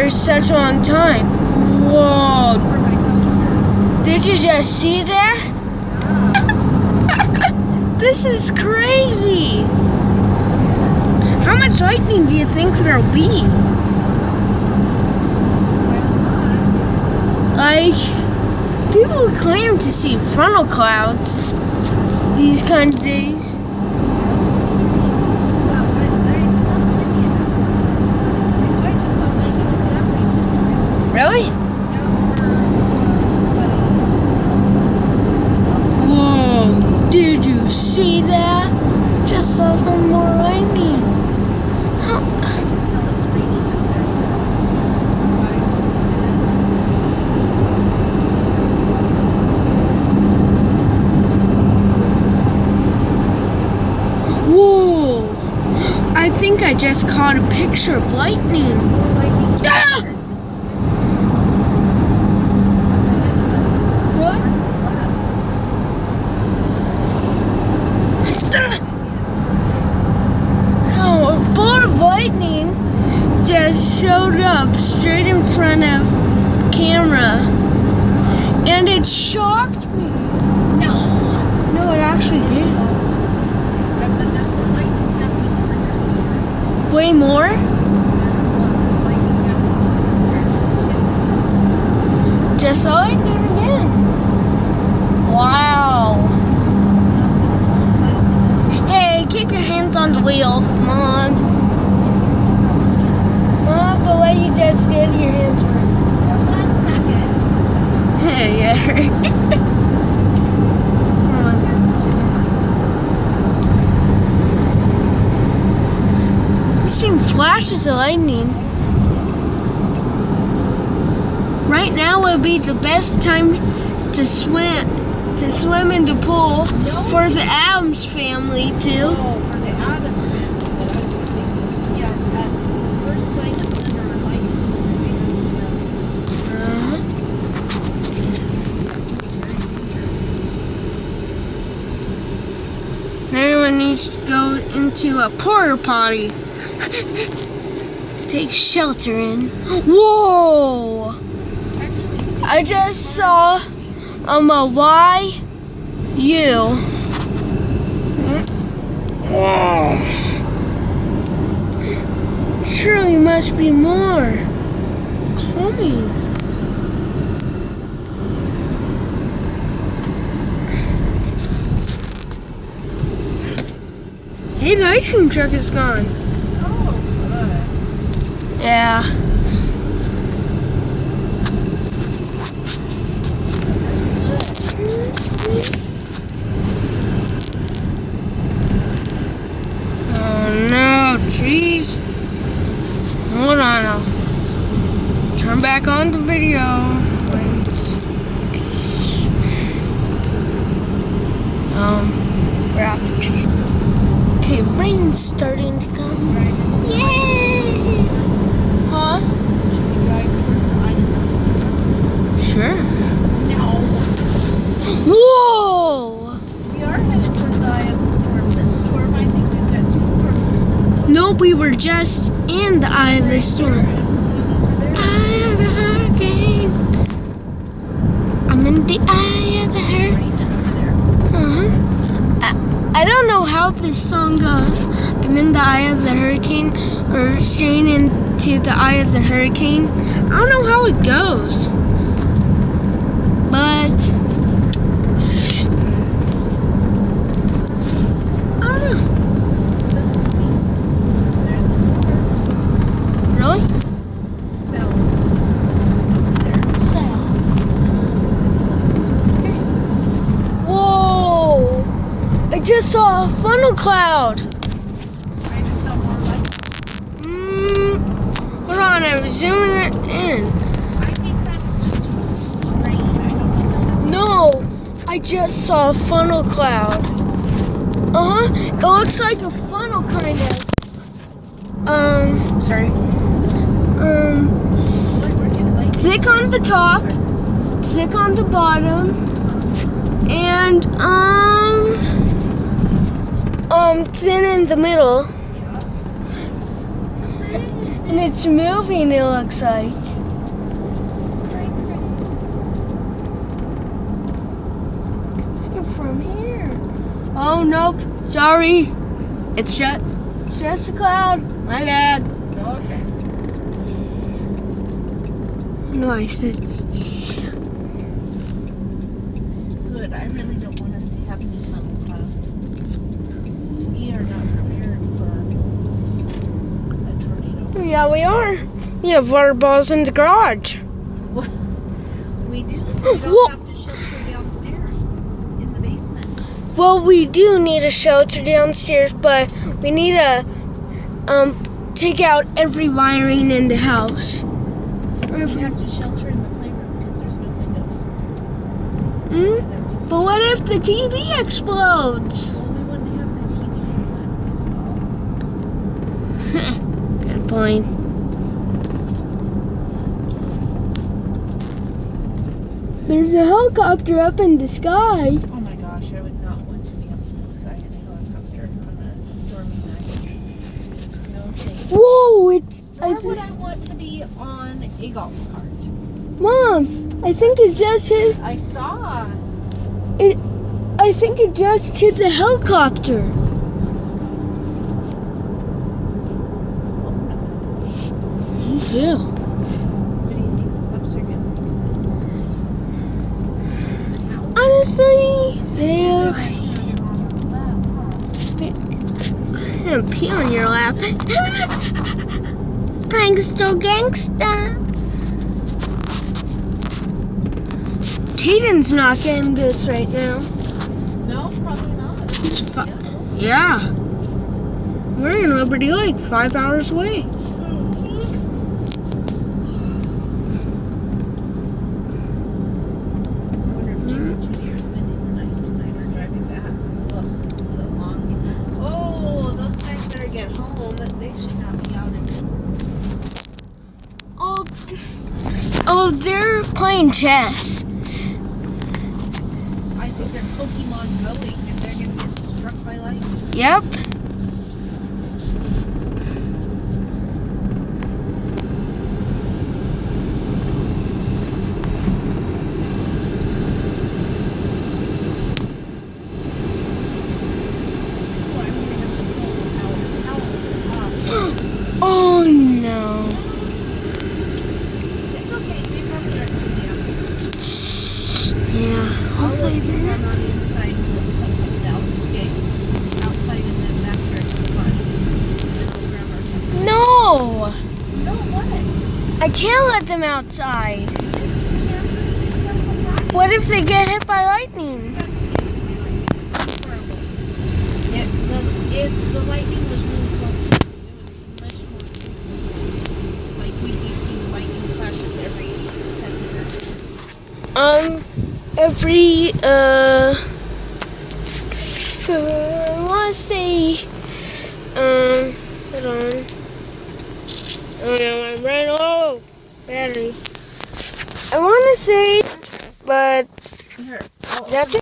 for such a long time. Whoa. Did you just see that? This is crazy. How much lightning do you think there'll be? Like, people claim to see frontal clouds these kind of days. Really? Whoa, did you see that? Just saw some more lightning. Whoa, I think I just caught a picture of lightning. Ah! Oh, a bolt of lightning just showed up straight in front of the camera, and it shocked me. No, it actually did. Way more? Just saw lightning again. Wow. Hey, keep your hands on the wheel. Come on. Not the way you just did your hands. 1 second. Yeah. Come on. We've seen flashes of lightning. Right now would be the best time to swim in the pool for the Adams family too. Oh, for the Adams family. But I was thinking, yeah, that first sign of thunder or lightning. Everyone needs to go into a porta potty to take shelter in. Whoa! I just saw a YU. Whoa. Surely must be more coming. Hey, the ice cream truck is gone. Oh, good. Yeah. Oh no, jeez. Hold on, I'll turn back on the video. We're out the trees. Okay, rain's starting to come. Yay! Huh? Should we drive towards the island? Sure. No. Whoa! We are headed towards the eye of the storm. This storm, I think we've got 2 storm systems. Nope, we were just in the eye of the storm. Eye of the hurricane. I'm in the eye of the hurricane. I don't know how this song goes. I'm in the eye of the hurricane, or staying into the eye of the hurricane. I don't know how it goes. But I don't know. Really? Whoa! I just saw a funnel cloud. I just saw more light. Hold on, I'm zooming it in. I think that's just rain. I don't know. No, I just saw a funnel cloud. It looks like a funnel kind of. Sorry. Thick on the top, thick on the bottom, and thin in the middle. And it's moving, it looks like. See it from here. Oh, nope. Sorry. It's shut. It's just a cloud. My bad. Okay. No, I said. Good. I really don't want us to have any funnel clouds. We are not prepared for a tornado. Yeah, we are. We have water balls in the garage. We do. We Whoa. don't have to shelter downstairs in the basement. Well, we do need a shelter downstairs, but we need to take out every wiring in the house. We have to shelter in the playroom because there's no windows. Hmm? But what if the TV explodes? Well, we wouldn't have the TV on. Good point. There's a helicopter up in the sky. Oh my gosh, I would not want to be up in the sky in a helicopter on a stormy night. No thank you. Whoa! Nor would I want to be on a golf cart. Mom, I think it just hit. I saw. I think it just hit the helicopter. Me too. What do you think the pups are going to do Honestly, they'll this? pee on your lap. Prankster gangsta. Caden's not getting this right now. No, probably not. He's yeah. We're in Liberty Lake, 5 hours away. I wonder if Jim and Judy are spending the night tonight or driving back. Ugh, what a long. Oh, those guys better get home. They should not be out in this. Oh, they're playing chess. I think they're Pokemon going and they're going to get struck by lightning. Yep. Oh, I'm going to have to pull our towels off. Oh no. It's okay. We have DirecTV on. Yeah. I'll Hopefully let you they're run on the inside and we'll put things out. Okay. Outside and then backyard for fun. And I'll grab our towels. No! No, what? I can't let them outside. Yes, you can. You gotta come back. What if they get hit by lightning? If the lightning was really close to us, it would be much more frequent. Like we'd be seeing lightning flashes every second or two. Every, I want to say, hold on. Oh no, I'm running low. Battery. I want to say, but Here, that's it.